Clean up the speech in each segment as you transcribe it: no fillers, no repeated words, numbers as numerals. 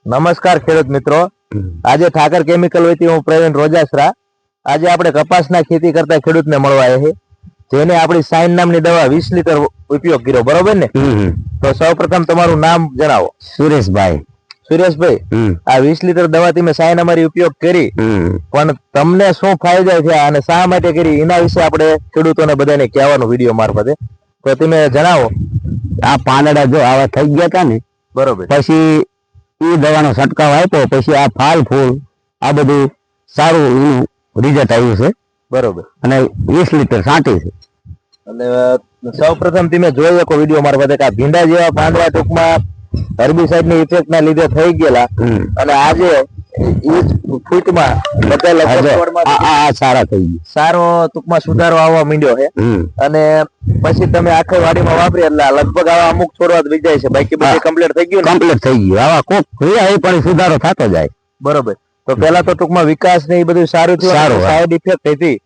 નમસ્કાર ખેડૂત મિત્રો, આજે ઠાકર કેમિકલ વતી હું પ્રવીણ રોજાસરા. આજે આપણે કપાસના ખેતી કરતા ખેડૂતને મળવા આવ્યા છે, જેને આપણી સાઇન નામની દવા 20 લીટર ઉપયોગ કર્યો, બરોબર ને? તો સૌપ્રથમ તમારું નામ જણાવો. સુરેશભાઈ. સુરેશભાઈ, આ 20 લીટર દવા તમે સાઇન અમારી ઉપયોગ કરી, પણ તમને શું ફાયદા થયા અને શા માટે કરી એના વિશે આપણે ખેડૂતોને બધાને કહેવાનું વિડીયો મારફતે. તો તમે જણાવો. આ પાંદડા જો આવા થઈ ગયા હતા ને, બરોબર, પછી એ દવાનો છંટકાવ આપ્યો, પછી આ ફાલ ફૂલ આ બધું સારું એનું રિઝલ્ટ આવ્યું છે. બરોબર. અને 20 લીટર છાંટી છે. અને સૌપ્રથમ તમે જોઈ શકો વિડીયો મારફતે કે આ ભીંડા જેવા પાંદડા ટૂંકમાં હર્બિસાઇડ ની ઇફેક્ટ ના લીધે થઈ ગયેલા, અને આજે ફૂટમાં બધા સારા થઈ ગયા, સારો ટૂંકમાં સુધારો આવવા માંડ્યો છે. અને પછી તમે આખી વાડીમાં વાપરી એટલે લગભગ આવા અમુક છોડવા જ વિજાય છે, બાકી બધું કમ્પ્લીટ થઈ ગયું. કમ્પ્લીટ થઈ ગયું. આવા કોક એ પણ સુધારો થતો જાય. બરોબર. તો પેલા તો ટૂંકમાં વિકાસ ને એ બધું સારું થયું, સાઈડ ઇફેક્ટ હતી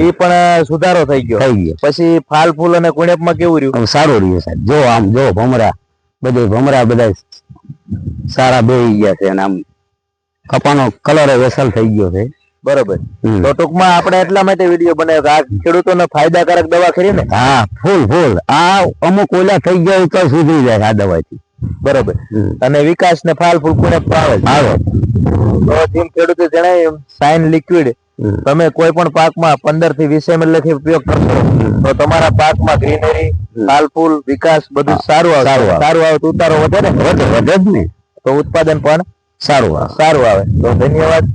એ પણ સુધારો થઈ ગયો. પછી ફાલ ફૂલ અને કુણેપમાં કેવું રહ્યું? સારું રહ્યું સાહેબ. જો આમ જો ભમરા બધા સારા બેહી ગયા છે, અને આમ કપાનો કલર વેસલ થઈ ગયો છે. બરોબર. તો ટૂંકમાં આપણે એટલા માટે વિડીયો બનાવ્યો કે આ ખેડૂતોને ફાયદાકારક દવા ખરી ને? હા, ફૂલ આ અમુક ઓલા થઈ ગયા તો સુધરી જાય આ દવાથી. બરોબર. અને વિકાસ ને ફાલ ફૂલ કુણેપ આવે. તો જેમ ખેડૂતે જણાવ્યું, સાઇન લિક્વિડ તમે કોઈ પણ પાકમાં 15 થી 20 ml લખી ઉપયોગ કરશો તો તમારા પાકમાં ગ્રીનરી, ફાલ ફૂલ, વિકાસ બધું સારું આવે. તો ઉતારો વધે ને? વધે જ ને. તો ઉત્પાદન પણ સારું આવે. તો ધન્યવાદ.